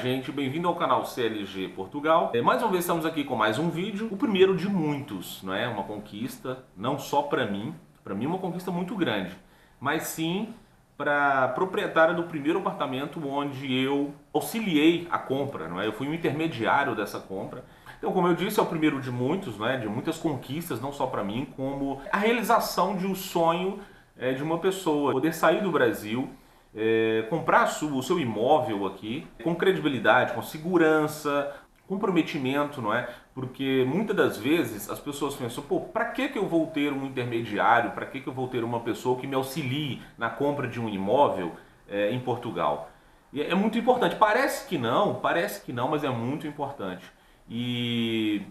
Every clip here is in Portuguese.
gente, bem-vindo ao canal CLG Portugal. Mais uma vez estamos aqui com mais um vídeo, o primeiro de muitos, não é? Uma conquista, não só para mim uma conquista muito grande, mas sim para a proprietária do primeiro apartamento onde eu auxiliei a compra, não é? Eu fui um intermediário dessa compra. Então, como eu disse, é o primeiro de muitos, não é? De muitas conquistas, não só para mim, como a realização de um sonho de uma pessoa, poder sair do Brasil, comprar o seu imóvel aqui com credibilidade, com segurança, comprometimento, não é? Porque muitas das vezes as pessoas pensam, pô, para que eu vou ter um intermediário, para que eu vou ter uma pessoa que me auxilie na compra de um imóvel em Portugal? E é muito importante, parece que não, mas é muito importante. E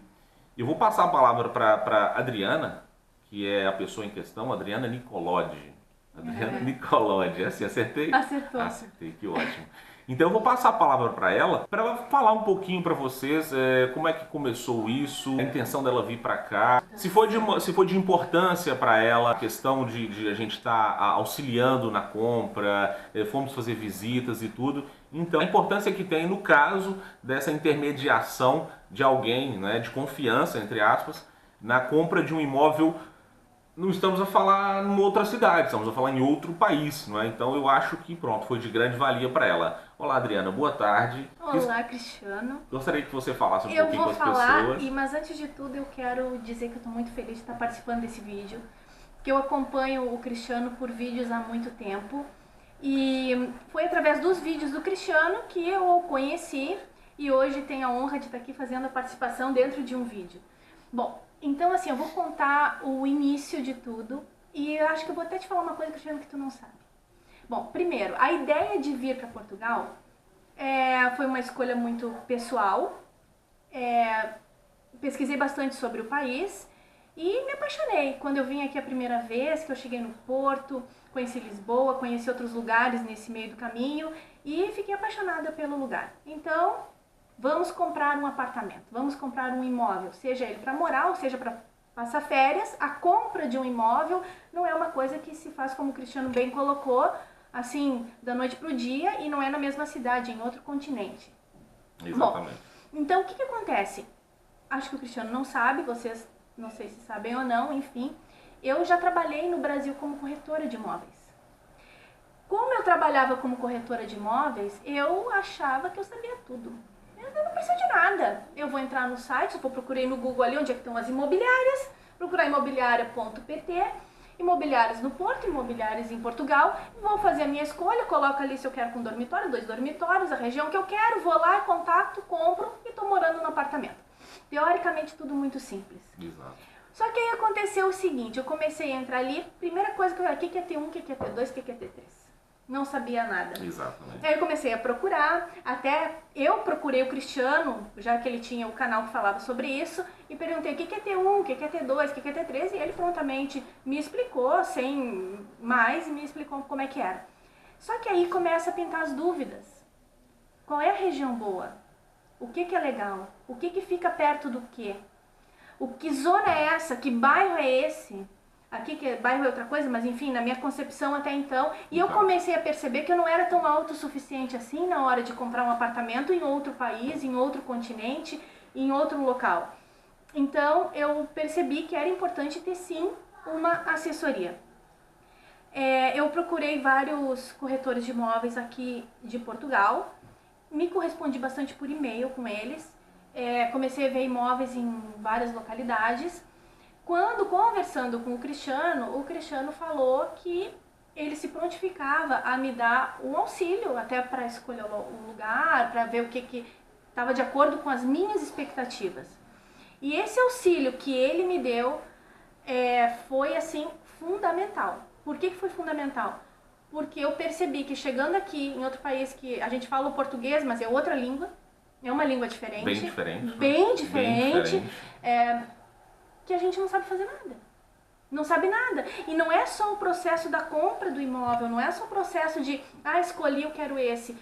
eu vou passar a palavra para Adriana, que é a pessoa em questão, Adriana Nicolodi. Adriana Nicolodi, assim, acertei? Acertou. Acertei, que ótimo. Então eu vou passar a palavra para ela falar um pouquinho para vocês como é que começou isso, a intenção dela vir para cá, se foi de importância para ela a questão de a gente estar auxiliando na compra, fomos fazer visitas e tudo. Então a importância que tem no caso dessa intermediação de alguém, né, de confiança, entre aspas, na compra de um imóvel. Não estamos a falar em outra cidade, estamos a falar em outro país, não é? Então eu acho que pronto, foi de grande valia para ela. Olá, Adriana, boa tarde. Olá, Cristiano. Gostaria que você falasse um Eu pouquinho vou com as falar, pessoas. mas antes de tudo eu quero dizer que eu estou muito feliz de estar participando desse vídeo, que eu acompanho o Cristiano por vídeos há muito tempo e foi através dos vídeos do Cristiano que eu o conheci e hoje tenho a honra de estar aqui fazendo a participação dentro de um vídeo. Bom, então assim, eu vou contar o início de tudo e eu acho que eu vou até te falar uma coisa, Cristiano, que tu não sabe. Bom, primeiro, a ideia de vir para Portugal foi uma escolha muito pessoal. Pesquisei bastante sobre o país e me apaixonei. Quando eu vim aqui a primeira vez, que eu cheguei no Porto, conheci Lisboa, conheci outros lugares nesse meio do caminho e fiquei apaixonada pelo lugar. Então, vamos comprar um apartamento, vamos comprar um imóvel, seja ele para morar ou seja para passar férias. A compra de um imóvel não é uma coisa que se faz, como o Cristiano bem colocou, assim, da noite para o dia, e não é na mesma cidade, em outro continente. Exatamente. Bom, então o que acontece? Acho que o Cristiano não sabe, vocês não sei se sabem ou não, enfim. Eu já trabalhei no Brasil como corretora de imóveis. Como eu trabalhava como corretora de imóveis, eu achava que eu sabia tudo. Eu não preciso de nada. Eu vou entrar no site, eu procurei no Google ali onde é que estão as imobiliárias, procurar imobiliaria.pt, imobiliárias no Porto, imobiliárias em Portugal, vou fazer a minha escolha, coloco ali se eu quero com dormitório, 2 dormitórios, a região que eu quero, vou lá, contacto, compro e estou morando no apartamento. Teoricamente tudo muito simples. Exato. Só que aí aconteceu o seguinte, eu comecei a entrar ali, primeira coisa que eu falei, o que é T1, o que é T2, o que é T3? Não sabia nada. Exatamente. Aí eu comecei a procurar, até eu procurei o Cristiano, já que ele tinha o canal que falava sobre isso, e perguntei o que é T1, o que é T2, o que é T3, e ele prontamente me explicou, sem mais, me explicou como é que era. Só que aí começa a pintar as dúvidas. Qual é a região boa? O que é legal? O que fica perto do quê? Que zona é essa? Que bairro é esse? Aqui que bairro é outra coisa, mas enfim, na minha concepção até então. E eu comecei a perceber que eu não era tão autossuficiente assim na hora de comprar um apartamento em outro país, em outro continente, em outro local. Então eu percebi que era importante ter sim uma assessoria. Eu procurei vários corretores de imóveis aqui de Portugal, me correspondi bastante por e-mail com eles, comecei a ver imóveis em várias localidades. Quando conversando com o Cristiano falou que ele se prontificava a me dar um auxílio, até para escolher o lugar, para ver o que estava de acordo com as minhas expectativas. E esse auxílio que ele me deu foi assim fundamental. Por que foi fundamental? Porque eu percebi que chegando aqui em outro país que a gente fala o português, mas é outra língua, é uma língua diferente. Bem diferente. Bem diferente. Que a gente não sabe fazer nada. Não sabe nada. E não é só o processo da compra do imóvel, não é só o processo de, escolhi, eu quero esse.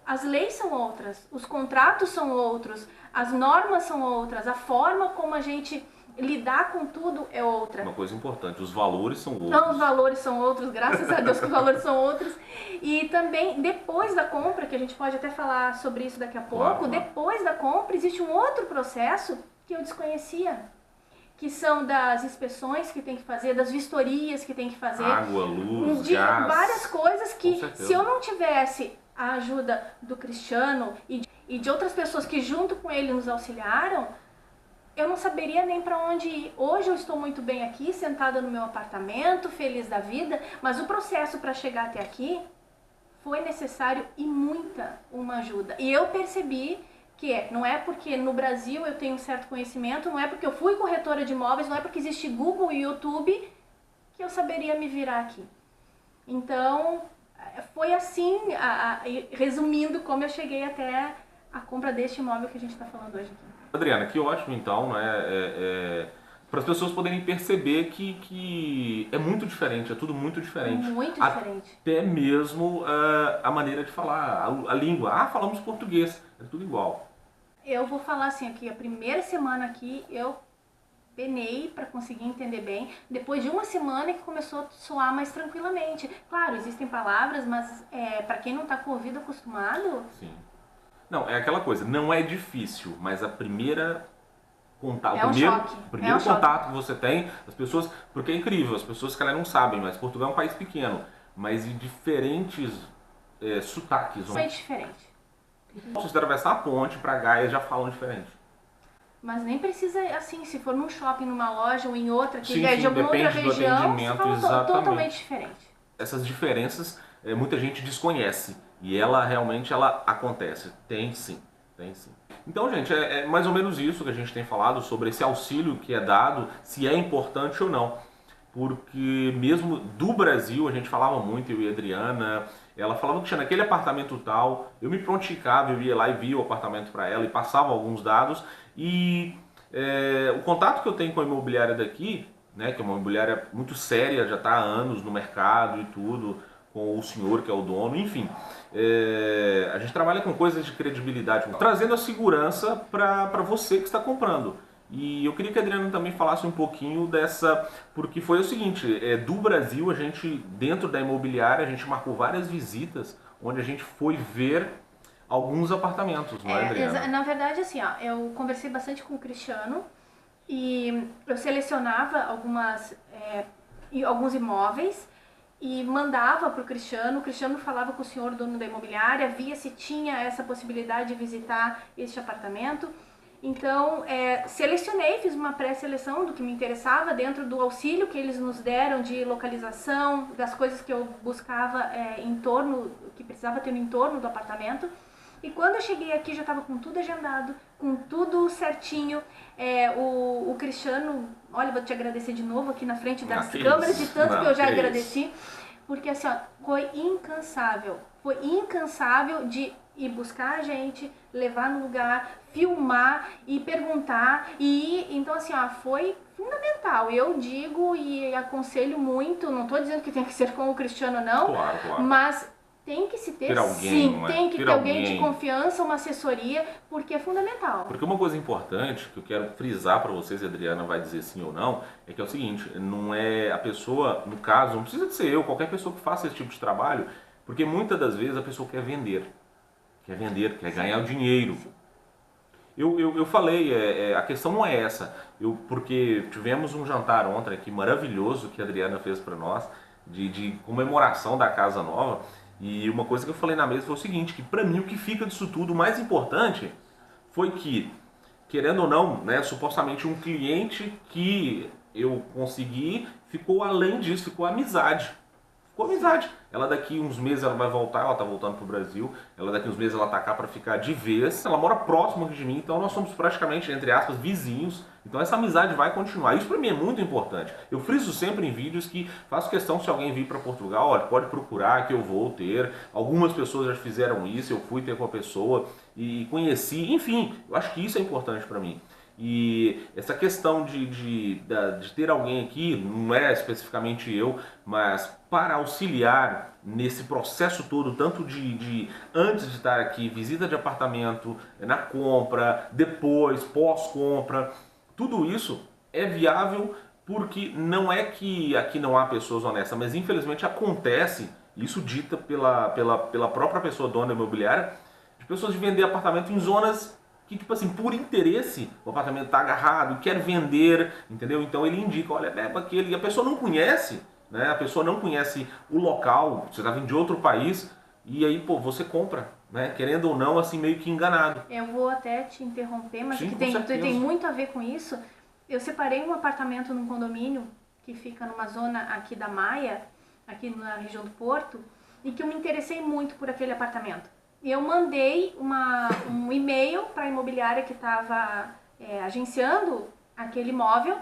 As leis são outras, os contratos são outros, as normas são outras, a forma como a gente lidar com tudo é outra. Uma coisa importante, os valores são outros. Então, os valores são outros, graças a Deus que os valores são outros. E também, depois da compra, que a gente pode até falar sobre isso daqui a pouco, Claro. depois da compra existe um outro processo que eu desconhecia, que são das inspeções que tem que fazer, das vistorias que tem que fazer. Água, luz, de gás. várias coisas Com que, certeza. se eu não tivesse a ajuda do Cristiano e de outras pessoas que junto com ele nos auxiliaram, eu não saberia nem para onde ir. Hoje eu estou muito bem aqui, sentada no meu apartamento, feliz da vida, mas o processo para chegar até aqui foi necessário e muita uma ajuda. E eu percebi que não é porque no Brasil eu tenho um certo conhecimento, não é porque eu fui corretora de imóveis, não é porque existe Google e YouTube que eu saberia me virar aqui. Então, foi assim, resumindo, como eu cheguei até a compra deste imóvel que a gente está falando hoje aqui. Adriana, que ótimo então, né? Para as pessoas poderem perceber que é muito diferente, é tudo muito diferente. Muito diferente. Até mesmo a maneira de falar, a língua. Ah, falamos português, é tudo igual. Eu vou falar assim aqui, a primeira semana aqui eu penei para conseguir entender bem. Depois de uma semana que começou a soar mais tranquilamente. Claro, existem palavras, mas para quem não está com o ouvido acostumado... Sim. Não, é aquela coisa, não é difícil, mas a primeira contato, É um choque. o primeiro contato que você tem, as pessoas, porque é incrível, as pessoas que elas não sabem, mas Portugal é um país pequeno, mas de diferentes sotaques. É diferente. Se você atravessar a ponte para Gaia, já falam diferente. Mas nem precisa, assim, se for num shopping, numa loja ou em outra, que Sim, é de alguma outra depende do região, atendimento, fala exatamente. totalmente diferente. Essas diferenças muita gente desconhece e ela realmente acontece. Tem sim, tem sim. Então, gente, é mais ou menos isso que a gente tem falado sobre esse auxílio que é dado, se é importante ou não. Porque mesmo do Brasil, a gente falava muito, eu e a Adriana, ela falava que tinha naquele apartamento tal, eu me prontificava, eu ia lá e via o apartamento para ela e passava alguns dados. E o contato que eu tenho com a imobiliária daqui, né, que é uma imobiliária muito séria, já está há anos no mercado e tudo, com o senhor que é o dono, enfim. A gente trabalha com coisas de credibilidade, trazendo a segurança para você que está comprando. E eu queria que a Adriana também falasse um pouquinho dessa, porque foi o seguinte, do Brasil, a gente, dentro da imobiliária, a gente marcou várias visitas, onde a gente foi ver alguns apartamentos, não é, Adriana? Na verdade, assim, ó, eu conversei bastante com o Cristiano e eu selecionava alguns imóveis e mandava para o Cristiano falava com o senhor dono da imobiliária, via se tinha essa possibilidade de visitar este apartamento. Então, selecionei, fiz uma pré-seleção do que me interessava dentro do auxílio que eles nos deram de localização, das coisas que eu buscava que precisava ter no entorno do apartamento. E quando eu cheguei aqui já estava com tudo agendado, com tudo certinho. O Cristiano, olha, vou te agradecer de novo aqui na frente das câmeras, de tanto que eu já agradeci. Porque assim, ó, foi incansável de ir buscar a gente, levar no lugar, filmar e perguntar. Então assim, ó, foi fundamental. Eu digo e aconselho muito, não estou dizendo que tem que ser com o Cristiano não, Claro. mas tem que se ter alguém, sim, tem que ter alguém de alguém. Confiança, uma assessoria, porque é fundamental. Porque uma coisa importante que eu quero frisar para vocês, e a Adriana vai dizer sim ou não, é que é o seguinte, não é a pessoa, no caso, não precisa de ser eu, qualquer pessoa que faça esse tipo de trabalho, porque muitas das vezes a pessoa quer vender, quer ganhar o dinheiro. Eu falei, a questão não é essa, porque tivemos um jantar ontem aqui maravilhoso que a Adriana fez para nós, de comemoração da casa nova. E uma coisa que eu falei na mesa foi o seguinte, que pra mim o que fica disso tudo, o mais importante foi que, querendo ou não, né, supostamente um cliente que eu consegui, ficou além disso, ficou amizade. Ficou amizade. Ela daqui uns meses ela vai voltar, ela tá voltando pro Brasil, ela daqui uns meses ela tá cá pra ficar de vez. Ela mora próximo de mim, então nós somos praticamente, entre aspas, vizinhos. Então essa amizade vai continuar. Isso pra mim é muito importante. Eu friso sempre em vídeos que faço questão, se alguém vir para Portugal, olha, pode procurar que eu vou ter. Algumas pessoas já fizeram isso, eu fui ter com a pessoa e conheci. Enfim, eu acho que isso é importante pra mim. E essa questão de ter alguém aqui, não é especificamente eu, mas para auxiliar nesse processo todo, tanto antes de estar aqui, visita de apartamento, na compra, depois, pós-compra, tudo isso é viável porque não é que aqui não há pessoas honestas, mas infelizmente acontece, isso dita pela própria pessoa dona imobiliária, de pessoas de vender apartamento em zonas que, tipo assim, por interesse, o apartamento está agarrado, quer vender, entendeu? Então ele indica, olha, leva aquele, e a pessoa não conhece, né? A pessoa não conhece o local, você está vindo de outro país, e aí, pô, você compra, né? Querendo ou não, assim, meio que enganado. Eu vou até te interromper, mas Sim, que com certeza. tem muito a ver com isso. Eu separei um apartamento num condomínio que fica numa zona aqui da Maia, aqui na região do Porto, e que eu me interessei muito por aquele apartamento. E eu mandei um e-mail para a imobiliária que estava agenciando aquele imóvel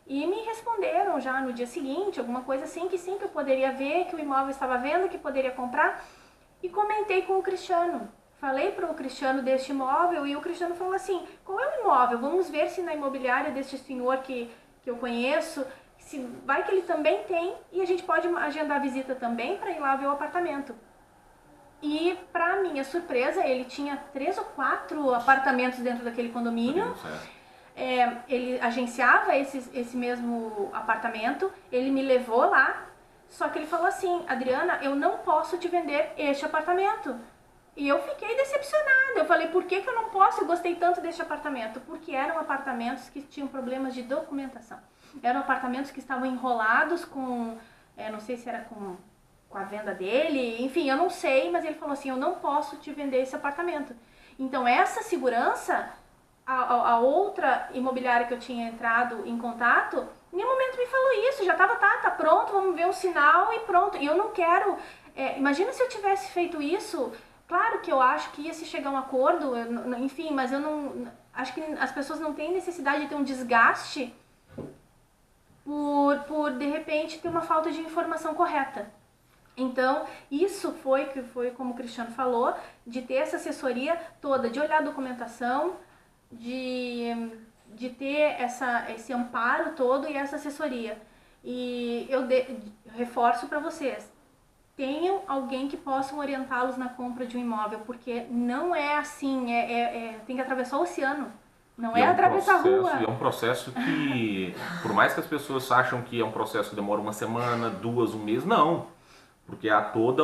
e me responderam já no dia seguinte, alguma coisa assim, que sim, que eu poderia ver, que o imóvel estava vendo, que poderia comprar. E comentei com o Cristiano. Falei para o Cristiano deste imóvel e o Cristiano falou assim, qual é o imóvel? Vamos ver se na imobiliária deste senhor que eu conheço, se vai que ele também tem e a gente pode agendar a visita também para ir lá ver o apartamento. E para minha surpresa, ele tinha 3 ou 4 apartamentos dentro daquele condomínio. Ele agenciava esse mesmo apartamento, ele me levou lá, só que ele falou assim, Adriana, eu não posso te vender este apartamento. E eu fiquei decepcionada. Eu falei, por que eu não posso? Eu gostei tanto deste apartamento. Porque eram apartamentos que tinham problemas de documentação. Eram apartamentos que estavam enrolados com, não sei se era com a venda dele, enfim, eu não sei, mas ele falou assim, eu não posso te vender esse apartamento. Então essa segurança, a outra imobiliária que eu tinha entrado em contato, em nenhum momento me falou isso, já estava, tá pronto, vamos ver um sinal e pronto. E eu não quero, imagina se eu tivesse feito isso, claro que eu acho que ia se chegar a um acordo, enfim, mas eu não, acho que as pessoas não têm necessidade de ter um desgaste por de repente ter uma falta de informação correta. Então, isso foi como o Cristiano falou, de ter essa assessoria toda, de olhar a documentação, de ter esse amparo todo e essa assessoria. E eu reforço para vocês, tenham alguém que possam orientá-los na compra de um imóvel, porque não é assim, tem que atravessar o oceano. Não é atravessar a rua. E é um processo que, por mais que as pessoas acham que é um processo que demora uma semana, 2, um mês, não. Porque há toda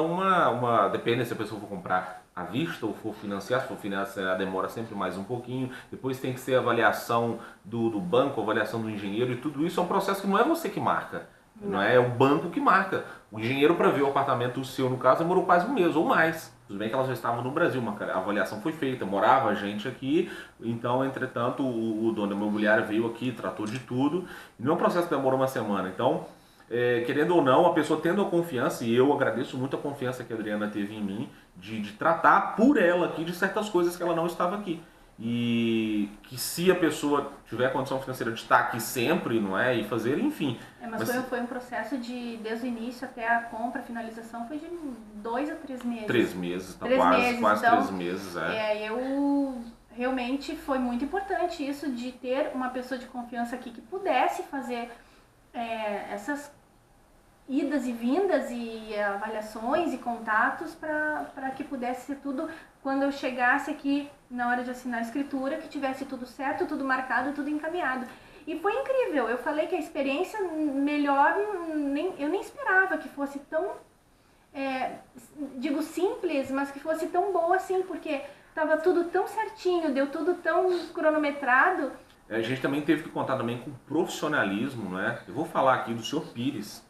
depende se a pessoa for comprar à vista ou for financiar. Se for financiar, demora sempre mais um pouquinho. Depois tem que ser a avaliação do banco, a avaliação do engenheiro, e tudo isso é um processo que não é você que marca. Não é o banco que marca. O engenheiro, para ver o apartamento seu, no caso, demorou quase um mês ou mais. Tudo bem que elas já estavam no Brasil, a avaliação foi feita, morava gente aqui, então, entretanto, o dono da imobiliária veio aqui, tratou de tudo. E não é um processo que demorou uma semana. Então, querendo ou não, a pessoa tendo a confiança, e eu agradeço muito a confiança que a Adriana teve em mim, de tratar por ela aqui de certas coisas que ela não estava aqui. E que se a pessoa tiver condição financeira de estar aqui sempre, não é? E fazer, enfim. Mas foi um processo desde o início até a compra, a finalização, foi de 2 a 3 meses. 3 meses, tá, 3 meses, quase então, 3 meses, eu realmente foi muito importante isso de ter uma pessoa de confiança aqui que pudesse fazer essas idas e vindas e avaliações e contatos para que pudesse ser tudo, quando eu chegasse aqui na hora de assinar a escritura, que tivesse tudo certo, tudo marcado, tudo encaminhado. E foi incrível, eu falei que a experiência melhor, eu nem esperava que fosse tão, digo simples, mas que fosse tão boa assim, porque estava tudo tão certinho, deu tudo tão cronometrado. A gente também teve que contar também com profissionalismo, né? Eu vou falar aqui do Sr. Pires,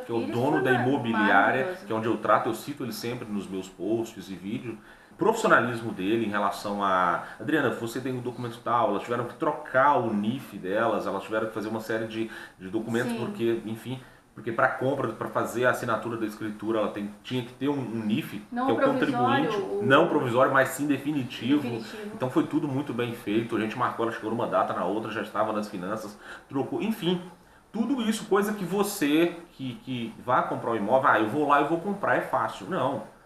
que é o dono da imobiliária, que é onde eu trato, eu cito ele sempre nos meus posts e vídeos. O profissionalismo dele em relação a... Adriana, você tem um documento tal, elas tiveram que trocar o NIF delas, elas tiveram que fazer uma série de documentos, sim, porque, enfim... Porque para compra, para fazer a assinatura da escritura, ela tinha que ter um NIF, não que é o contribuinte, não provisório, mas sim definitivo. Então foi tudo muito bem feito. A gente marcou, ela chegou numa data, na outra já estava nas finanças, trocou, enfim. Tudo isso, coisa que você que vai comprar um imóvel, eu vou lá e vou comprar, é fácil. Não.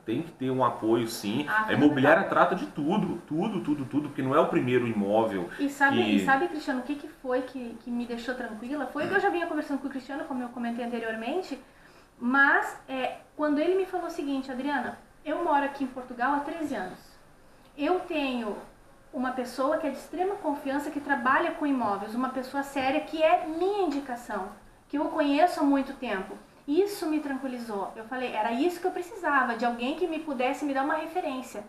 Tem que ter um apoio, sim. A imobiliária trata de tudo, porque não é o primeiro imóvel. E sabe, Cristiano, o que foi que me deixou tranquila? Foi que eu já vinha conversando com o Cristiano, como eu comentei anteriormente, mas quando ele me falou o seguinte, Adriana, eu moro aqui em Portugal há 13 anos. Eu tenho uma pessoa que é de extrema confiança, que trabalha com imóveis, uma pessoa séria, que é minha indicação, que eu conheço há muito tempo. Isso me tranquilizou. Eu falei, era isso que eu precisava, de alguém que me pudesse me dar uma referência.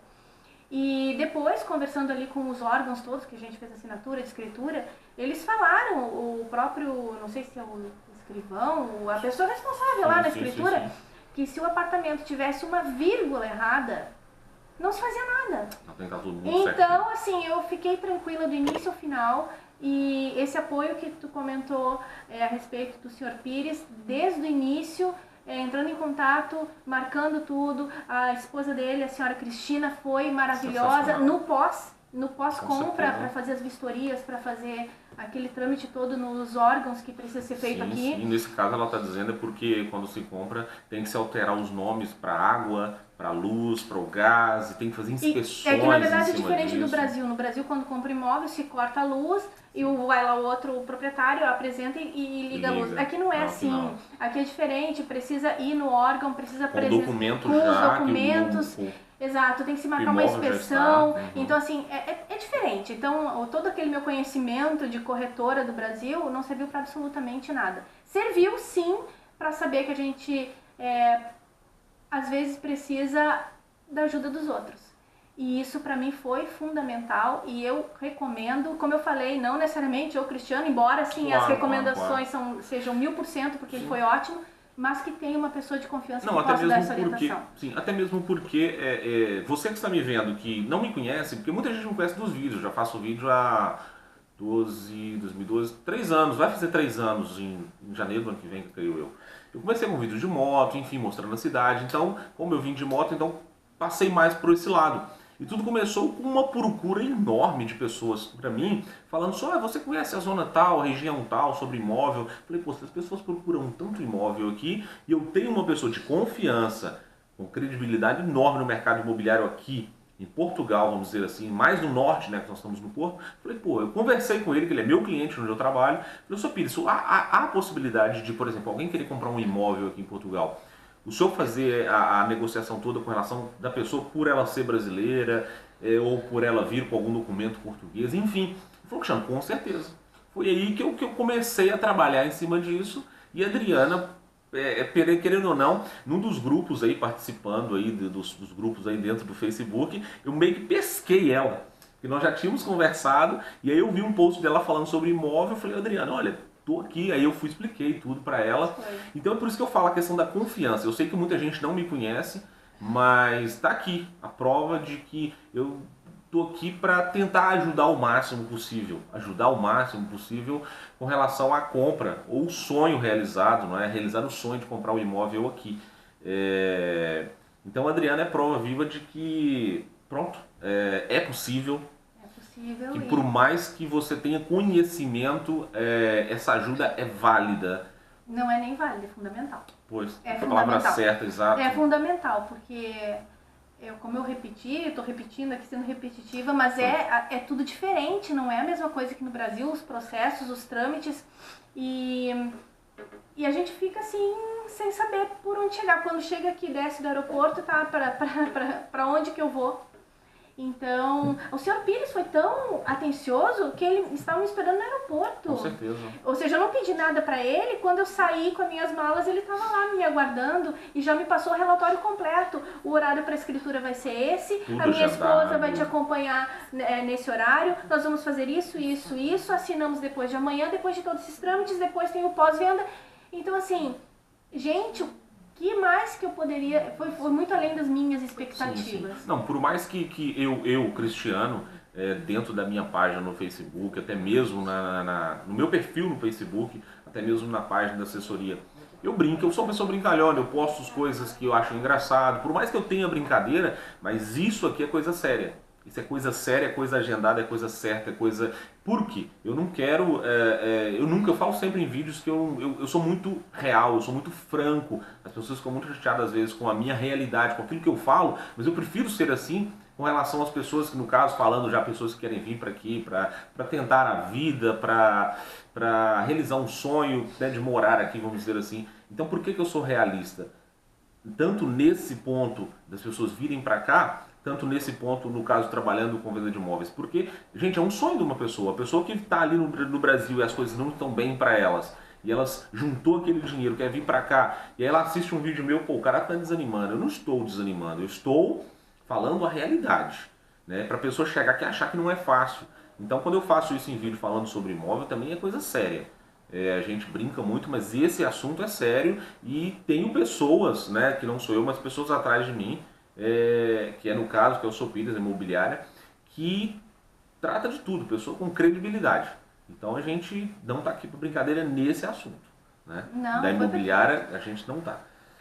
E depois, conversando ali com os órgãos todos, que a gente fez assinatura de escritura, eles falaram, o próprio, não sei se é o escrivão, a pessoa responsável lá na escritura, que se o apartamento tivesse uma vírgula errada, não se fazia nada. Então, assim, eu fiquei tranquila do início ao final. E esse apoio que tu comentou a respeito do Sr. Pires, desde o início, entrando em contato, marcando tudo, a esposa dele, a senhora Cristina, foi maravilhosa no pós-compra, para fazer as vistorias, para fazer aquele trâmite todo nos órgãos que precisa ser feito aqui. Sim, nesse caso ela está dizendo é porque quando se compra tem que se alterar os nomes para água, para luz, para o gás, e tem que fazer inspeções. É que na verdade é diferente do Brasil. No Brasil, quando compra imóvel, se corta a luz e vai lá o proprietário, apresenta e liga a luz. Aqui não é assim. Não. Aqui é diferente, precisa ir no órgão, precisa com documento já, os documentos. Exato, tem que se marcar uma inspeção. Então, assim, é diferente. Então, todo aquele meu conhecimento de corretora do Brasil não serviu para absolutamente nada. Serviu, sim, para saber que a gente, às vezes, precisa da ajuda dos outros. E isso, para mim, foi fundamental. E eu recomendo, como eu falei, não necessariamente o Cristiano, embora, assim, as recomendações sejam 1000%, porque ele foi ótimo, mas que tenha uma pessoa de confiança que possa dar essa orientação. Sim, até mesmo porque você que está me vendo, que não me conhece, porque muita gente me conhece dos vídeos, já faço vídeo há 2012, 3 anos, vai fazer 3 anos em janeiro do ano que vem, creio eu. Eu comecei com vídeo de moto, enfim, mostrando a cidade, então, como eu vim de moto, então passei mais por esse lado. E tudo começou com uma procura enorme de pessoas para mim, falando só, você conhece a zona tal, a região tal, sobre imóvel? Falei, pô, as pessoas procuram tanto imóvel aqui e eu tenho uma pessoa de confiança, com credibilidade enorme no mercado imobiliário aqui, em Portugal, vamos dizer assim, mais no norte, né, que nós estamos no Porto. Falei, pô, eu conversei com ele, que ele é meu cliente onde eu trabalho. Falei, Sr. Pires, há a possibilidade de, por exemplo, alguém querer comprar um imóvel aqui em Portugal, o senhor fazer a negociação toda com relação da pessoa por ela ser brasileira ou por ela vir com algum documento português, enfim. Ele falou, Cristiano, com certeza. Foi aí que eu comecei a trabalhar em cima disso e a Adriana, querendo ou não, num dos grupos aí, participando aí dos grupos aí dentro do Facebook, eu meio que pesquei ela. Porque nós já tínhamos conversado e aí eu vi um post dela falando sobre imóvel, eu falei, Adriana, olha, tô aqui, aí eu expliquei tudo para ela. Então é por isso que eu falo a questão da confiança. Eu sei que muita gente não me conhece, mas tá aqui a prova de que eu tô aqui para tentar ajudar o máximo possível, com relação à compra ou o sonho realizado, não é? Realizar o sonho de comprar o imóvel aqui. Então a Adriana é prova viva de que, pronto, é possível. Que por mais que você tenha conhecimento, essa ajuda é válida. Não é nem válida, é fundamental. Pois, é a palavra certa, exato. É fundamental, porque, como eu repeti, estou repetindo aqui sendo repetitiva, mas é tudo diferente, não é a mesma coisa que no Brasil, os processos, os trâmites, e a gente fica assim, sem saber por onde chegar. Quando chega aqui, desce do aeroporto, tá, para onde que eu vou? Então, o Sr. Pires foi tão atencioso que ele estava me esperando no aeroporto. Com certeza. Ou seja, eu não pedi nada para ele. Quando eu saí com as minhas malas, ele estava lá me aguardando e já me passou o relatório completo. O horário para a escritura vai ser esse, tudo a minha esposa vai te acompanhar nesse horário, nós vamos fazer isso, assinamos depois de amanhã, depois de todos esses trâmites, depois tem o pós-venda. Então, assim, gente, que mais que eu poderia... Foi muito além das minhas expectativas. Sim. Não, por mais que eu Cristiano, dentro da minha página no Facebook, até mesmo no meu perfil no Facebook, até mesmo na página da assessoria, eu brinco, eu sou uma pessoa brincalhona, eu posto as coisas que eu acho engraçado, por mais que eu tenha brincadeira, mas isso aqui é coisa séria. Isso é coisa séria, é coisa agendada, é coisa certa, é coisa... Por quê? Eu não quero... eu falo sempre em vídeos que eu sou muito real, eu sou muito franco. As pessoas ficam muito chateadas às vezes com a minha realidade, com aquilo que eu falo, mas eu prefiro ser assim com relação às pessoas que, no caso, falando já pessoas que querem vir para aqui, para tentar a vida, para realizar um sonho, né, de morar aqui, vamos dizer assim. Então por que eu sou realista? Tanto nesse ponto das pessoas virem para cá, tanto nesse ponto, no caso, trabalhando com venda de imóveis? Porque, gente, é um sonho de uma pessoa. A pessoa que está ali no Brasil e as coisas não estão bem para elas, e elas juntou aquele dinheiro, quer vir para cá, e aí ela assiste um vídeo meu, pô, o cara tá desanimando. Eu não estou desanimando, eu estou falando a realidade, né? Para a pessoa chegar aqui e achar que não é fácil. Então, quando eu faço isso em vídeo falando sobre imóvel, também é coisa séria. A gente brinca muito, mas esse assunto é sério e tenho pessoas, né, que não sou eu, mas pessoas atrás de mim, que é no caso, que é o Sopiras Imobiliária, que trata de tudo, pessoa com credibilidade. Então a gente não está aqui para brincadeira nesse assunto, né? Não, da imobiliária a gente não está.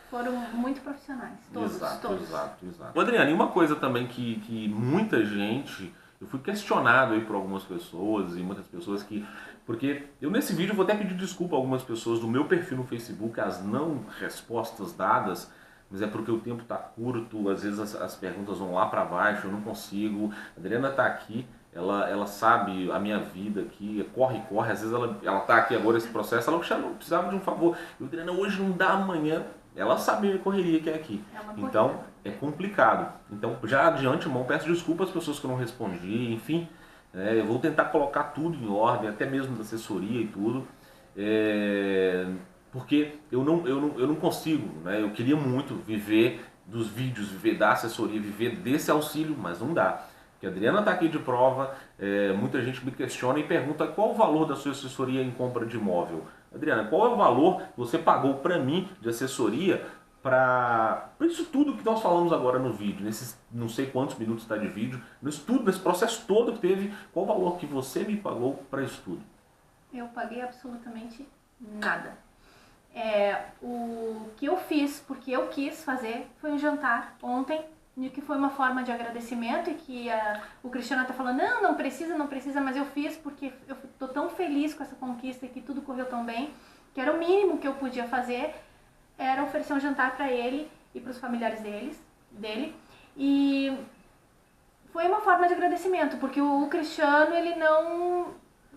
Foram muito profissionais, todos, Exato, todos. exato. Adriana, e uma coisa também que muita gente, eu fui questionado aí por algumas pessoas e muitas pessoas que, porque eu nesse vídeo vou até pedir desculpa a algumas pessoas do meu perfil no Facebook, as não respostas dadas, mas é porque o tempo está curto, às vezes as perguntas vão lá para baixo, eu não consigo. A Adriana está aqui, ela sabe a minha vida aqui, corre, às vezes ela está aqui agora esse processo, ela não precisava de um favor. Eu, Adriana, hoje não dá, amanhã. Ela sabe a correria que é aqui. Então, é complicado. Então, já de antemão, peço desculpas às pessoas que eu não respondi, enfim. Eu vou tentar colocar tudo em ordem, até mesmo da assessoria e tudo. Porque eu não consigo, né? Eu queria muito viver dos vídeos, viver da assessoria, viver desse auxílio, mas não dá. Porque a Adriana está aqui de prova, muita gente me questiona e pergunta qual o valor da sua assessoria em compra de imóvel. Adriana, qual é o valor que você pagou para mim de assessoria para isso tudo que nós falamos agora no vídeo, nesses não sei quantos minutos está de vídeo, nesse processo todo que teve, qual o valor que você me pagou para isso tudo? Eu paguei absolutamente nada. O que eu fiz, porque eu quis fazer, foi um jantar ontem, que foi uma forma de agradecimento e que o Cristiano está falando, não precisa, mas eu fiz porque eu estou tão feliz com essa conquista e que tudo correu tão bem, que era o mínimo que eu podia fazer, era oferecer um jantar para ele e para os familiares dele. E foi uma forma de agradecimento, porque o Cristiano, ele não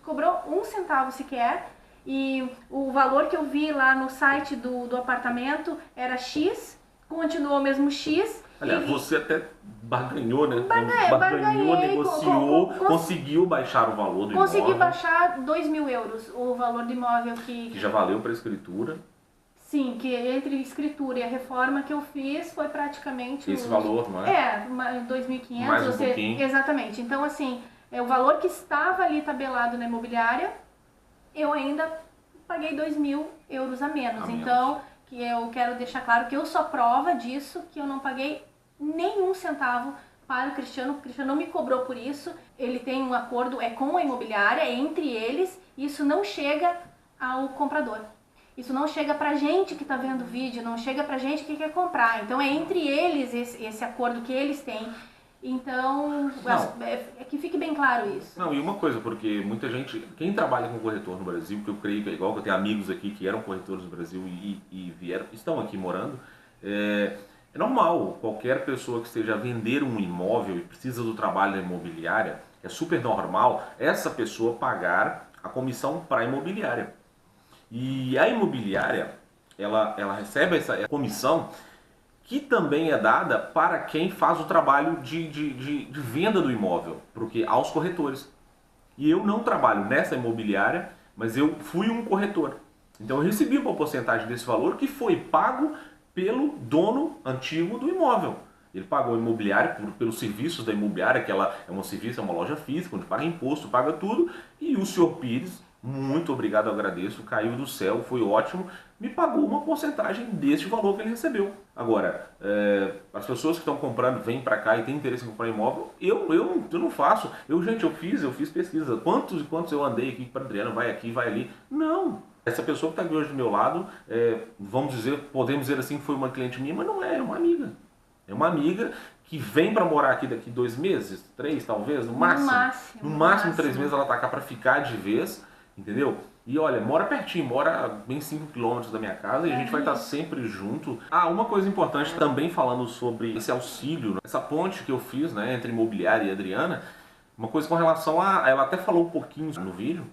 cobrou um centavo sequer, e o valor que eu vi lá no site do apartamento era X, continuou o mesmo X. Aliás, você até barganhou, né? Barganhei, negociou, conseguiu baixar o valor do imóvel. Consegui baixar 2.000 euros o valor do imóvel que já valeu para a escritura. Sim, que entre a escritura e a reforma que eu fiz foi praticamente esse valor, não é? 2.500. Mais um pouquinho. Exatamente. Então, assim, o valor que estava ali tabelado na imobiliária, eu ainda paguei 2.000 euros a menos. Então, que eu quero deixar claro que eu sou prova disso, que eu não paguei nenhum centavo para o Cristiano não me cobrou por isso, ele tem um acordo com a imobiliária, entre eles, isso não chega ao comprador. Isso não chega pra gente que está vendo o vídeo, não chega pra gente que quer comprar. Então é entre eles esse acordo que eles têm. Então, que fique bem claro isso. Não, e uma coisa, porque muita gente, quem trabalha com corretor no Brasil, que eu creio que é igual, que eu tenho amigos aqui que eram corretores no Brasil e vieram, estão aqui morando, é normal, qualquer pessoa que esteja a vender um imóvel e precisa do trabalho da imobiliária, é super normal essa pessoa pagar a comissão para a imobiliária. E a imobiliária, ela recebe essa comissão que também é dada para quem faz o trabalho de venda do imóvel, porque aos corretores. E eu não trabalho nessa imobiliária, mas eu fui um corretor. Então eu recebi uma porcentagem desse valor que foi pago pelo dono antigo do imóvel. Ele pagou a imobiliária pelos serviços da imobiliária, que ela é um serviço, é uma loja física, onde paga imposto, paga tudo, e o senhor Pires, muito obrigado, eu agradeço, caiu do céu, foi ótimo, me pagou uma porcentagem deste valor que ele recebeu. Agora, as pessoas que estão comprando, vêm para cá e têm interesse em comprar imóvel, eu não faço. Eu fiz pesquisa, quantos e quantos eu andei aqui para Adriana, vai aqui, vai ali. Não. Essa pessoa que está aqui hoje do meu lado, podemos dizer assim, foi uma cliente minha, mas não é uma amiga. É uma amiga que vem para morar aqui daqui 2 meses, 3 talvez, no máximo. No máximo 3 meses ela está cá para ficar de vez, entendeu? E olha, mora pertinho, mora bem 5 km da minha casa e a gente vai estar sempre junto. Uma coisa importante também falando sobre esse auxílio, essa ponte que eu fiz, né, entre imobiliária e Adriana, uma coisa com relação ela até falou um pouquinho no vídeo,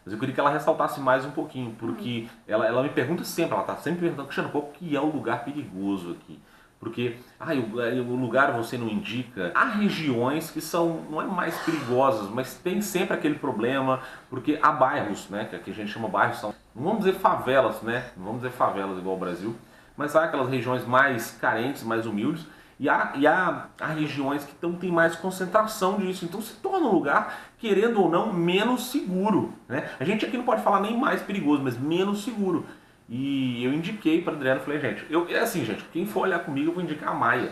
mas eu queria que ela ressaltasse mais um pouquinho, porque ela me pergunta sempre, ela está sempre perguntando, Cristiano, qual que é o lugar perigoso aqui? porque o lugar você não indica. Há regiões que são, não é mais perigosas, mas tem sempre aquele problema, porque há bairros, né, que aqui a gente chama bairros, são, não vamos dizer favelas, né, não vamos dizer favelas igual ao Brasil, mas há aquelas regiões mais carentes, mais humildes, e há regiões que tem mais concentração disso, então se torna um lugar, querendo ou não, menos seguro, né? A gente aqui não pode falar nem mais perigoso, mas menos seguro. E eu indiquei para Adriano, falei, gente, é assim, gente, quem for olhar comigo eu vou indicar a Maia,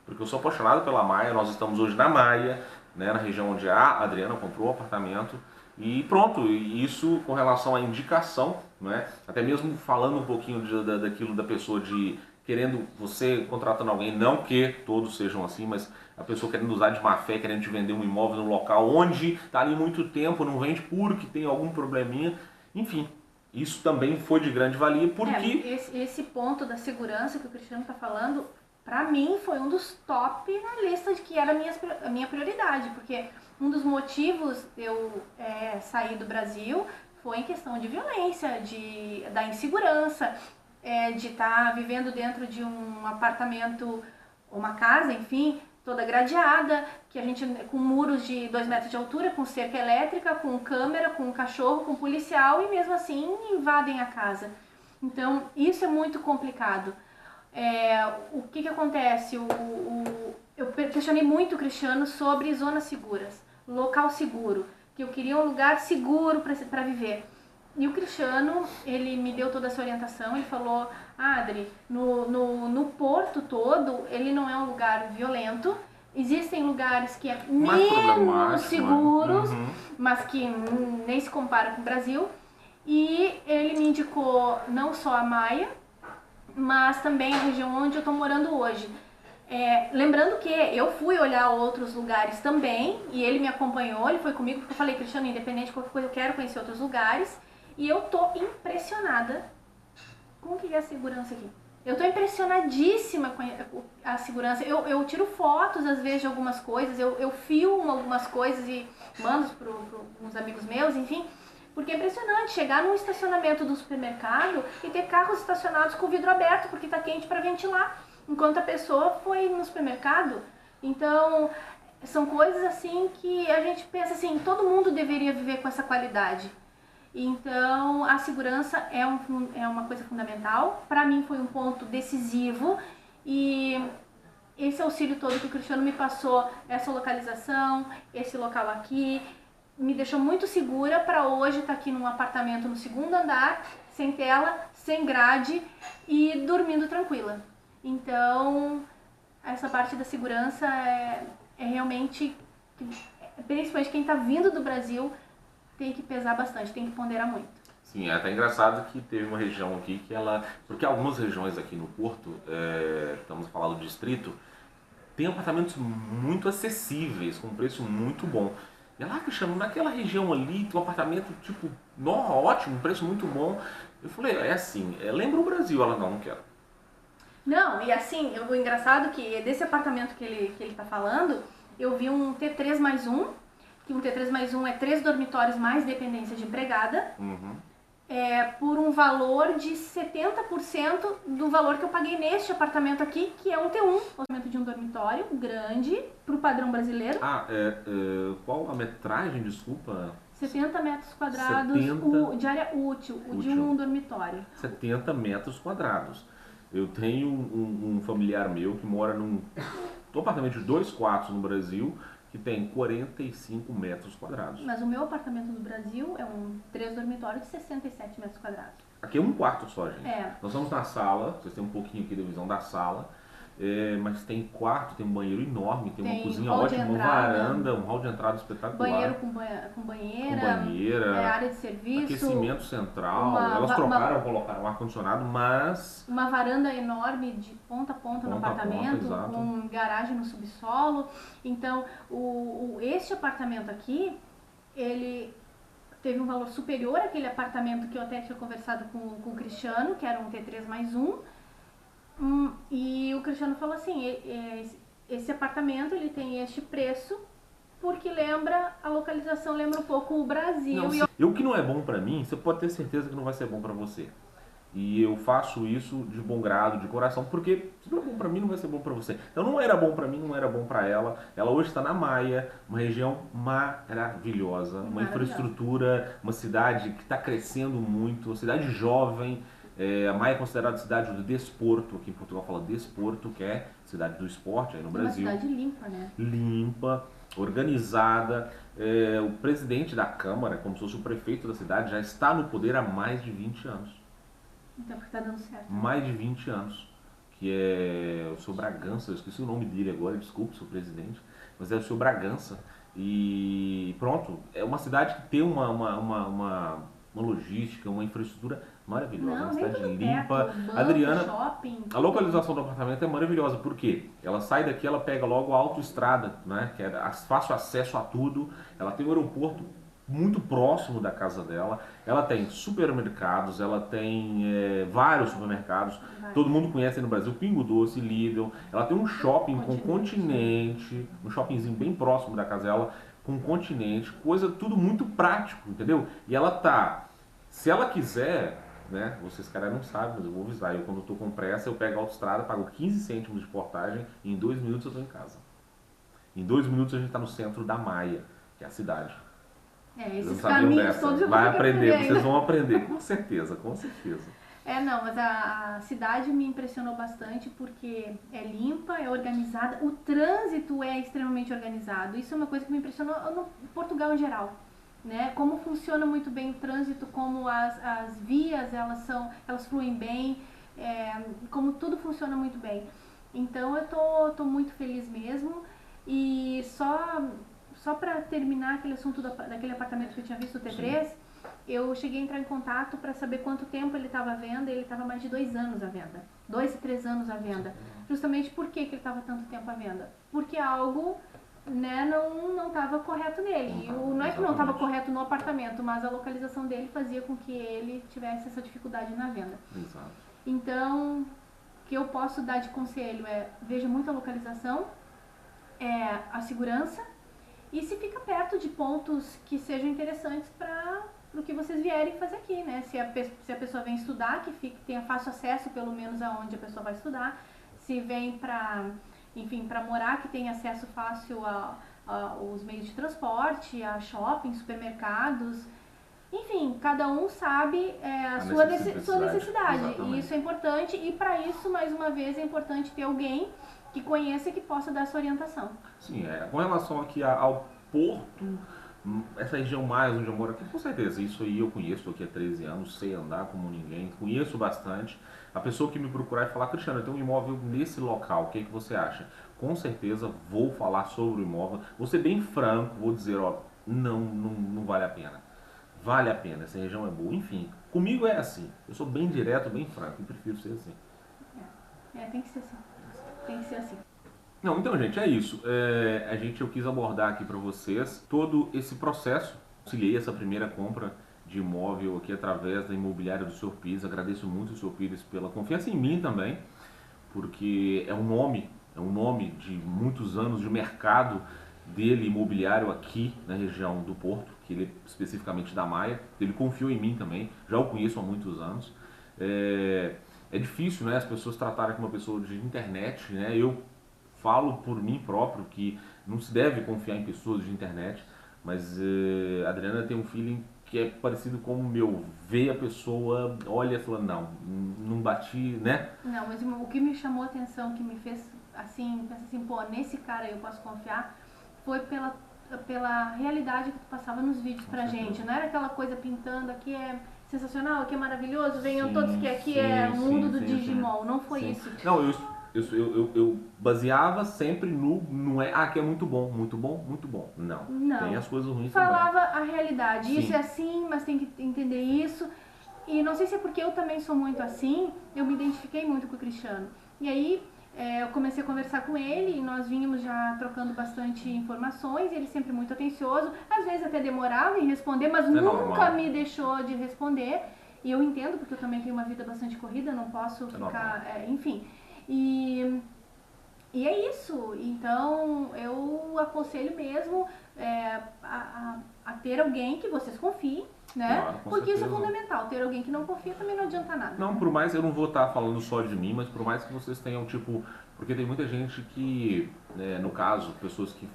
porque eu sou apaixonado pela Maia, nós estamos hoje na Maia, né, na região onde a Adriana comprou o apartamento, e pronto, isso com relação à indicação, né, até mesmo falando um pouquinho daquilo da pessoa de querendo, você contratando alguém, não que todos sejam assim, mas a pessoa querendo usar de má fé, querendo te vender um imóvel no local onde está ali muito tempo, não vende porque tem algum probleminha, enfim. Isso também foi de grande valia porque... Esse ponto da segurança que o Cristiano está falando, para mim foi um dos top na lista de que era a minha prioridade, porque um dos motivos de eu sair do Brasil foi em questão de violência, da insegurança, de estar vivendo dentro de um apartamento, uma casa, enfim, toda gradeada, que a gente com muros de 2 metros de altura, com cerca elétrica, com câmera, com cachorro, com policial, e mesmo assim invadem a casa. Então isso é muito complicado. O que acontece? Eu questionei muito o Cristiano sobre zonas seguras, local seguro, que eu queria um lugar seguro para viver. E o Cristiano, ele me deu toda essa orientação, ele falou, Adri, no Porto todo, ele não é um lugar violento, existem lugares que é menos seguros, mas que nem se compara com o Brasil, e ele me indicou não só a Maia, mas também a região onde eu estou morando hoje. Lembrando que eu fui olhar outros lugares também, e ele me acompanhou, ele foi comigo, porque eu falei, Cristiano, independente de qualquer coisa, eu quero conhecer outros lugares. E eu tô impressionada com o que é a segurança aqui. Eu tô impressionadíssima com a segurança. Eu tiro fotos, às vezes, de algumas coisas. Eu filmo algumas coisas e mando para uns amigos meus, enfim. Porque é impressionante chegar num estacionamento do supermercado e ter carros estacionados com o vidro aberto, porque tá quente para ventilar, enquanto a pessoa foi no supermercado. Então, são coisas assim que a gente pensa assim, todo mundo deveria viver com essa qualidade. Então, a segurança é uma coisa fundamental. Para mim foi um ponto decisivo e esse auxílio todo que o Cristiano me passou, essa localização, esse local aqui, me deixou muito segura para hoje estar aqui num apartamento no 2º andar, sem tela, sem grade e dormindo tranquila. Então, essa parte da segurança é realmente, principalmente quem está vindo do Brasil, tem que pesar bastante, tem que ponderar muito. Sim, é até engraçado que teve uma região aqui que ela... Porque algumas regiões aqui no Porto, estamos falando do distrito, tem apartamentos muito acessíveis, com preço muito bom. E ela, Cristiano, naquela região ali, tem um apartamento tipo, ótimo, preço muito bom. Eu falei, lembra o Brasil? Ela, não quero. Não, e assim, o engraçado é que desse apartamento que ele tá falando, eu vi um T3+1, que um T3+1 é 3 dormitórios mais dependência de empregada, por um valor de 70% do valor que eu paguei neste apartamento aqui, que é um T1, apartamento de um dormitório grande, pro padrão brasileiro. Qual a metragem, desculpa? 70 metros quadrados 70... de área útil, de um dormitório. 70 metros quadrados. Eu tenho um familiar meu que mora num apartamento de 2 quartos no Brasil, que tem 45 metros quadrados. Mas o meu apartamento no Brasil é um 3 dormitórios de 67 metros quadrados. Aqui é um quarto só, gente. Nós estamos na sala, vocês têm um pouquinho aqui da visão da sala, mas tem quarto, tem um banheiro enorme, tem uma cozinha ótima, uma varanda, um hall de entrada espetacular. Banheiro com banheira, área de serviço. Aquecimento central, elas colocaram um ar-condicionado, mas... Uma varanda enorme de ponta a ponta no apartamento, com garagem no subsolo. Então, este apartamento aqui, ele teve um valor superior àquele apartamento que eu até tinha conversado com o Cristiano, que era um T3+1. E o Cristiano falou assim, esse apartamento ele tem este preço porque a localização lembra um pouco o Brasil. Não, o que não é bom pra mim, você pode ter certeza que não vai ser bom pra você. E eu faço isso de bom grado, de coração, porque se não é bom para mim, não vai ser bom para você. Então não era bom para mim, não era bom para ela. Ela hoje está na Maia, uma região maravilhosa, uma infraestrutura, uma cidade que está crescendo muito, uma cidade jovem. A Maia é considerada cidade do desporto, aqui em Portugal fala desporto, que é cidade do esporte aí no Brasil. Uma cidade limpa, né? Limpa, organizada. O presidente da Câmara, como se fosse o prefeito da cidade, já está no poder há mais de 20 anos. Então, porque tá dando certo. Mais de 20 anos. Que é o seu Bragança, eu esqueci o nome dele agora, desculpe, seu presidente, mas é o seu Bragança. E pronto, é uma cidade que tem uma logística, uma infraestrutura maravilhosa, Não, uma nem cidade tudo limpa. perto, banco, Adriana, shopping, a localização do apartamento é maravilhosa, por quê? Ela sai daqui, ela pega logo a autoestrada, né, que é fácil acesso a tudo, ela tem um aeroporto muito próximo da casa dela, ela tem supermercados, ela tem vários supermercados, todo mundo conhece no Brasil, Pingo Doce, Lidl, ela tem um shopping com continente, um shoppingzinho bem próximo da casa dela, com continente, coisa tudo muito prático, entendeu? E ela tá, se ela quiser, né, vocês caras não sabem, mas eu vou avisar, eu quando estou com pressa, eu pego a autoestrada, pago 15 cêntimos de portagem e em 2 minutos eu estou em casa. Em 2 minutos a gente está no centro da Maia, que é a cidade. Esses caminhos todos eu vou Vai aprender, vocês ainda. vão aprender, com certeza, com certeza. Não, mas a cidade me impressionou bastante porque é limpa, é organizada, o trânsito é extremamente organizado. Isso é uma coisa que me impressionou no Portugal em geral, né? Como funciona muito bem o trânsito, como as vias elas fluem bem, como tudo funciona muito bem. Então eu tô muito feliz mesmo e só para terminar aquele assunto daquele apartamento que eu tinha visto, o T3, sim, eu cheguei a entrar em contato para saber quanto tempo ele estava à venda. Ele estava mais de 2 anos à venda, 2 e 3 anos à venda. Justamente por que ele estava tanto tempo à venda? Porque algo, né, não estava correto nele. Não é que não estava correto no apartamento, mas a localização dele fazia com que ele tivesse essa dificuldade na venda. Exato. Então, o que eu posso dar de conselho veja muito a localização, a segurança, e se fica perto de pontos que sejam interessantes para o que vocês vierem fazer aqui, né? Se a pessoa vem estudar, que tenha fácil acesso pelo menos aonde a pessoa vai estudar. Se vem para morar, que tenha acesso fácil aos meios de transporte, a shopping, supermercados. Enfim, cada um sabe a sua necessidade. E isso é importante. E para isso, mais uma vez, é importante ter alguém que conheça e que possa dar essa orientação. Sim, com relação aqui ao Porto, essa região mais onde eu moro aqui, com certeza, isso aí eu conheço, estou aqui há 13 anos, sei andar como ninguém, conheço bastante. A pessoa que me procurar e falar, Cristiano, eu tenho um imóvel nesse local, o que você acha? Com certeza vou falar sobre o imóvel, vou ser bem franco, vou dizer, não vale a pena. Vale a pena, essa região é boa, enfim, comigo é assim, eu sou bem direto, bem franco e prefiro ser assim. Tem que ser assim. Tem que ser assim. Não, então, gente, é isso. Eu quis abordar aqui para vocês todo esse processo. Auxiliei essa primeira compra de imóvel aqui através da imobiliária do Sr. Pires. Agradeço muito o Sr. Pires pela confiança em mim também, porque é um nome de muitos anos de mercado dele imobiliário aqui na região do Porto, que ele é especificamente da Maia. Ele confiou em mim também, já o conheço há muitos anos. É difícil, né, as pessoas tratarem como uma pessoa de internet, né? Eu falo por mim próprio que não se deve confiar em pessoas de internet, mas a Adriana tem um feeling que é parecido com o meu. Vê a pessoa, olha e fala, não bati, né? Não, mas o que me chamou a atenção, que me fez assim, pensar assim, pô, nesse cara eu posso confiar, foi pela realidade que tu passava nos vídeos pra gente. Não era aquela coisa pintando, aqui é sensacional, aqui é maravilhoso, venham todos que aqui é o mundo do Digimon. Não foi isso. Não, eu baseava sempre não é, que é muito bom, muito bom, muito bom. Não. Tem as coisas ruins Falava também. a realidade. Sim. Isso é assim, mas tem que entender isso. E não sei se é porque eu também sou muito assim, eu me identifiquei muito com o Cristiano. E aí eu comecei a conversar com ele e nós vínhamos já trocando bastante informações, ele sempre muito atencioso, às vezes até demorava em responder, mas nunca me deixou de responder. E eu entendo, porque eu também tenho uma vida bastante corrida, não posso ficar, enfim. E é isso. Então eu aconselho mesmo a ter alguém que vocês confiem, né? Claro, com Porque isso é certeza. fundamental. Ter alguém que não confia também não adianta nada. Não, por mais, eu não vou estar falando só de mim, mas por mais que vocês tenham, tipo, porque tem muita gente que, né, no caso, pessoas que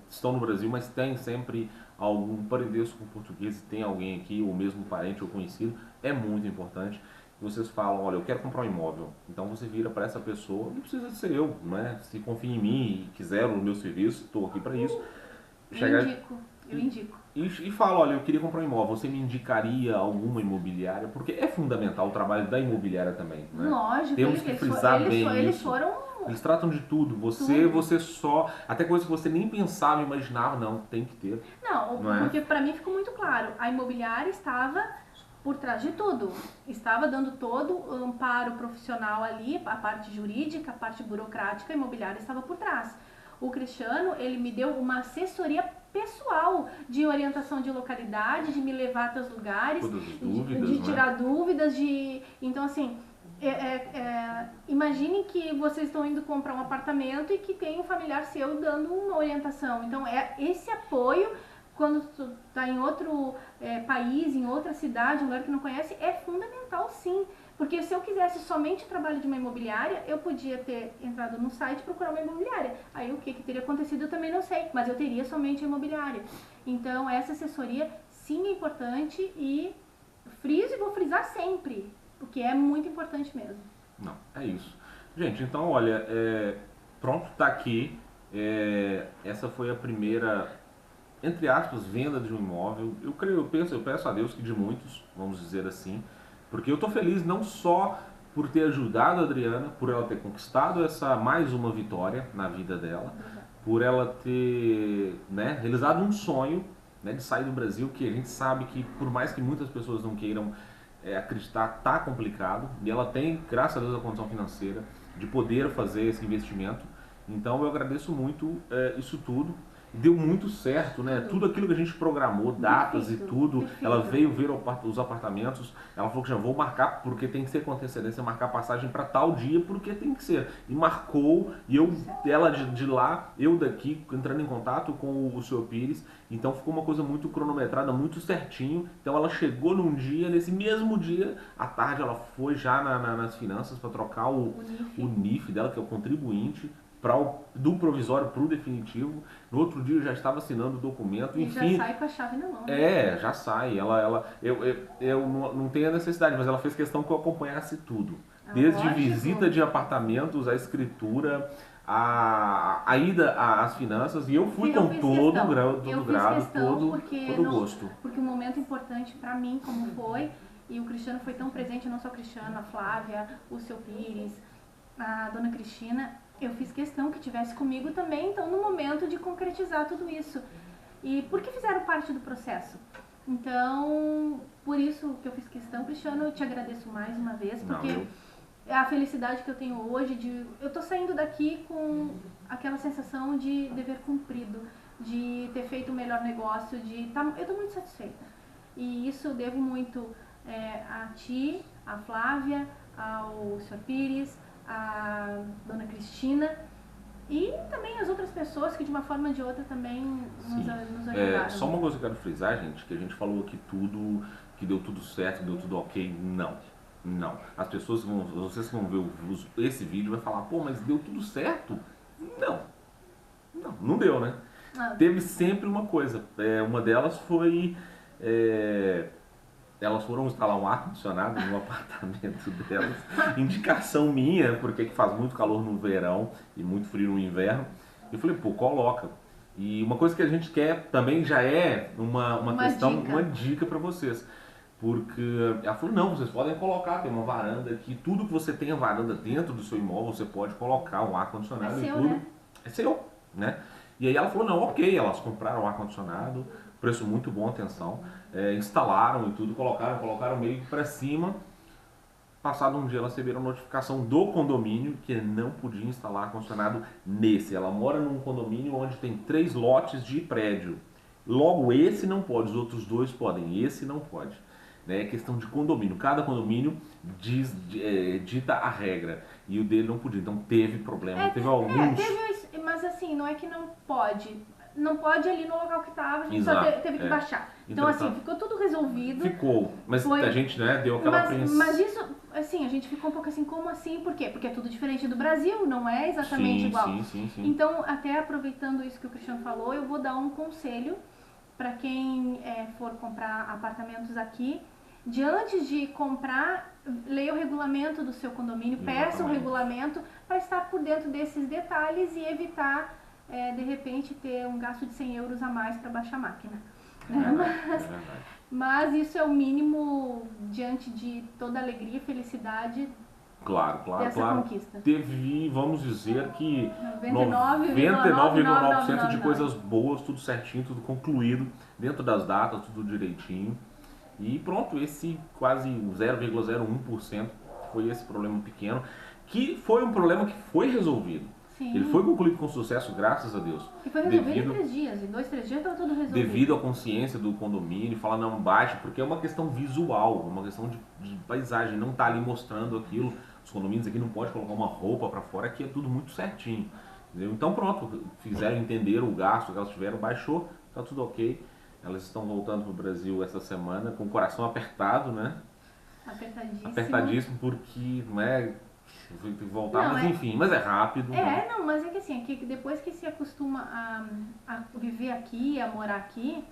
estão no Brasil, mas tem sempre algum parentesco com português, tem alguém aqui, ou mesmo parente ou conhecido, é muito importante. Vocês falam, olha, eu quero comprar um imóvel, então você vira para essa pessoa, não precisa ser eu, né? Se confia em mim e quiser o meu serviço, estou aqui para isso. Eu indico. E fala, olha, eu queria comprar um imóvel, você me indicaria alguma imobiliária? Porque é fundamental o trabalho da imobiliária também, né? Lógico, Temos que frisar bem eles isso. foram... Eles tratam de tudo. Você só... Até coisas que você nem pensava, imaginava, não, tem que ter. Não, é? porque pra mim ficou muito claro. A imobiliária estava por trás de tudo. Estava dando todo o amparo profissional ali, a parte jurídica, a parte burocrática, a imobiliária estava por trás. O Cristiano, ele me deu uma assessoria pessoal de orientação de localidade, de me levar até os lugares, Todas as dúvidas, de tirar dúvidas, de... Então, assim, imagine que vocês estão indo comprar um apartamento e que tem um familiar seu dando uma orientação. Então, esse apoio, quando tu está em outro país, em outra cidade, um lugar que não conhece, é fundamental, sim. Porque se eu quisesse somente trabalho de uma imobiliária, eu podia ter entrado no site e procurar uma imobiliária. Aí o que teria acontecido eu também não sei, mas eu teria somente a imobiliária. Então essa assessoria sim é importante e friso e vou frisar sempre, porque é muito importante mesmo. Não, é isso. Gente, então olha, pronto, tá aqui. Essa foi a primeira, entre aspas, venda de um imóvel. Eu peço a Deus que de muitos, vamos dizer assim. Porque eu estou feliz não só por ter ajudado a Adriana, por ela ter conquistado mais uma vitória na vida dela, por ela ter, né, realizado um sonho, né, de sair do Brasil, que a gente sabe que por mais que muitas pessoas não queiram acreditar, tá complicado, e ela tem, graças a Deus, a condição financeira de poder fazer esse investimento. Então eu agradeço muito isso tudo. Deu muito certo, né? Tudo aquilo que a gente programou, datas e tudo. Ela veio ver os apartamentos. Ela falou que já vou marcar porque tem que ser com antecedência, marcar passagem para tal dia porque tem que ser. E marcou, e ela de lá, eu daqui, entrando em contato com o Sr. Pires. Então ficou uma coisa muito cronometrada, muito certinho. Então ela chegou num dia, nesse mesmo dia, à tarde ela foi já nas finanças para trocar o NIF dela, que é o contribuinte, do provisório para o definitivo. No outro dia eu já estava assinando o documento. E enfim, já sai com a chave na mão. Né? Já sai. Eu não tenho a necessidade, mas ela fez questão que eu acompanhasse tudo. Desde lógico. Visita de apartamentos, a escritura, a ida às finanças. E eu fui com todo o grado, todo o gosto. Porque um momento importante para mim, como foi, e o Cristiano foi tão presente, não só o Cristiano, a Flávia, o seu Pires, a dona Cristina, eu fiz questão que tivesse comigo também, então no momento de concretizar tudo isso. E porque fizeram parte do processo. Então, por isso que eu fiz questão, Cristiano, eu te agradeço mais uma vez, porque a felicidade que eu tenho hoje, eu tô saindo daqui com aquela sensação de dever cumprido, de ter feito o melhor negócio, eu tô muito satisfeita. E isso eu devo muito a ti, a Flávia, ao Sr. Pires, a dona Cristina e também as outras pessoas que de uma forma ou de outra também nos ajudaram. Só uma coisa que eu quero frisar, gente, que a gente falou aqui tudo, que deu tudo certo, deu tudo ok. Não. As pessoas vocês que vão ver esse vídeo vai falar, pô, mas deu tudo certo? Não deu, né? Teve sempre uma coisa. Uma delas foi... elas foram instalar um ar-condicionado no apartamento delas. Indicação minha, porque faz muito calor no verão e muito frio no inverno. Eu falei, pô, coloca. E uma coisa que a gente quer também já é uma questão, dica. Uma dica para vocês. Porque ela falou, não, vocês podem colocar, tem uma varanda aqui. Tudo que você tem a varanda dentro do seu imóvel, você pode colocar um ar-condicionado e tudo. Né? É seu, né? E aí ela falou, não, ok, elas compraram o ar-condicionado, preço muito bom, atenção, instalaram e tudo, colocaram meio para cima. Passado um dia elas receberam notificação do condomínio que não podia instalar ar-condicionado nesse. Ela mora num condomínio onde tem 3 lotes de prédio. Logo esse não pode, os outros 2 podem, esse não pode. É questão de condomínio, cada condomínio dita a regra e o dele não podia, então teve problema, teve alguns... mas assim, não é que não pode, não pode ir ali no local que estava, a gente Exato, só teve que baixar. Então, assim, ficou tudo resolvido. Ficou, mas a gente, né, deu aquela apreensão. Mas isso, assim, a gente ficou um pouco assim, como assim? Por quê? Porque é tudo diferente do Brasil, não é exatamente igual. Sim. Então, até aproveitando isso que o Cristiano falou, eu vou dar um conselho para quem for comprar apartamentos aqui. De antes de comprar, leia o regulamento do seu condomínio, peça o regulamento para estar por dentro desses detalhes e evitar, de repente, ter um gasto de 100 euros a mais para baixar a máquina. Mas isso é o mínimo diante de toda a alegria e felicidade dessa conquista. Teve, vamos dizer que 99,9% de coisas boas, tudo certinho, tudo concluído, dentro das datas, tudo direitinho. E pronto, esse quase 0,01% foi esse problema pequeno, que foi um problema que foi resolvido. Sim. Ele foi concluído com sucesso, graças a Deus. E foi resolvido em 3 dias, em 2, 3 dias estava tudo resolvido. Devido à consciência do condomínio, falar não baixe, porque é uma questão visual, uma questão de paisagem, não tá ali mostrando aquilo. Os condomínios aqui não pode colocar uma roupa para fora, aqui é tudo muito certinho. Entendeu? Então pronto, fizeram entender o gasto que elas tiveram, baixou, tá tudo ok. Elas estão voltando para o Brasil essa semana com o coração apertado, né? Apertadíssimo, porque não é voltar, não, mas enfim, mas é rápido. Mas é que assim, que depois que se acostuma a viver aqui, a morar aqui,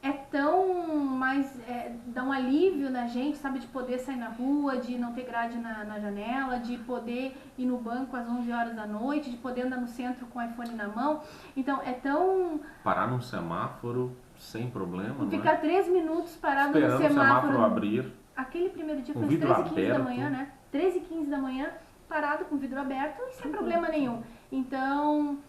é tão mais, dá um alívio na gente, sabe, de poder sair na rua, de não ter grade na janela, de poder ir no banco às 11 horas da noite, de poder andar no centro com o iPhone na mão. Então é tão... Parar num semáforo sem problema, ficar 3 minutos parado no semáforo. Esperando o semáforo abrir. Aquele primeiro dia foi às 13h15 da manhã, né? 13h15 da manhã, parado com o vidro aberto e sem problema nenhum. Então,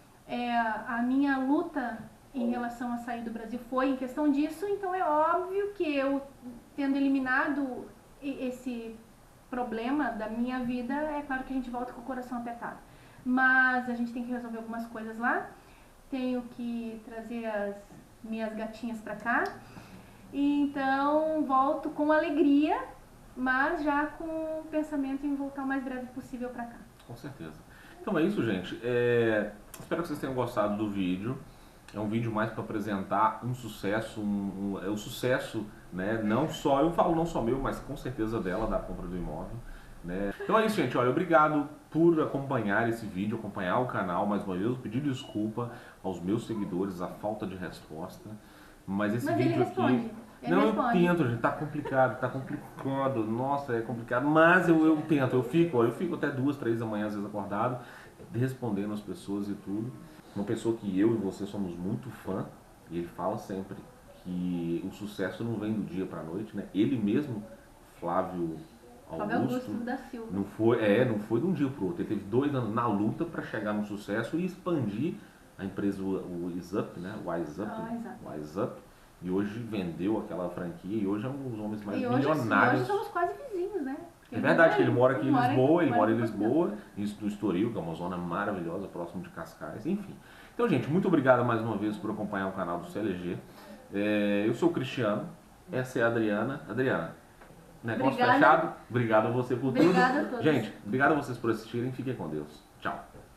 a minha luta em relação a sair do Brasil foi em questão disso, então é óbvio que eu, tendo eliminado esse problema da minha vida, é claro que a gente volta com o coração apertado. Mas a gente tem que resolver algumas coisas lá, tenho que trazer as minhas gatinhas pra cá, e então volto com alegria, mas já com o pensamento em voltar o mais breve possível pra cá. Com certeza. Então é isso, gente. Espero que vocês tenham gostado do vídeo. É um vídeo mais para apresentar um sucesso, o sucesso, né? Não só, eu falo não só meu, mas com certeza dela, da compra do imóvel, né? Então é isso, gente. Olha, obrigado por acompanhar esse vídeo, acompanhar o canal. Mais uma vez, eu pedi desculpa aos meus seguidores, a falta de resposta. Mas esse vídeo ele responde. aqui... Eu tento, gente. Tá complicado. Nossa, é complicado. Mas eu tento, eu fico até 2, 3 da manhã, às vezes acordado, respondendo as pessoas e tudo. Uma pessoa que eu e você somos muito fã, e ele fala sempre que o sucesso não vem do dia para a noite, né? Ele mesmo, Flávio Augusto da Silva, não foi de um dia para o outro. Ele teve 2 anos na luta para chegar no sucesso e expandir a empresa, o WiseUp, né? O WiseUp, e hoje vendeu aquela franquia e hoje é um dos homens mais milionários. Hoje somos quase vizinhos, né? É verdade que ele mora aqui em Lisboa, ele mora em Lisboa, do Estoril, que é uma zona maravilhosa, próximo de Cascais, enfim. Então, gente, muito obrigado mais uma vez por acompanhar o canal do CLG. Eu sou o Cristiano, essa é a Adriana. Adriana, negócio fechado. Obrigado a você por tudo. Obrigada a todos. Gente, obrigado a vocês por assistirem, fiquem com Deus. Tchau.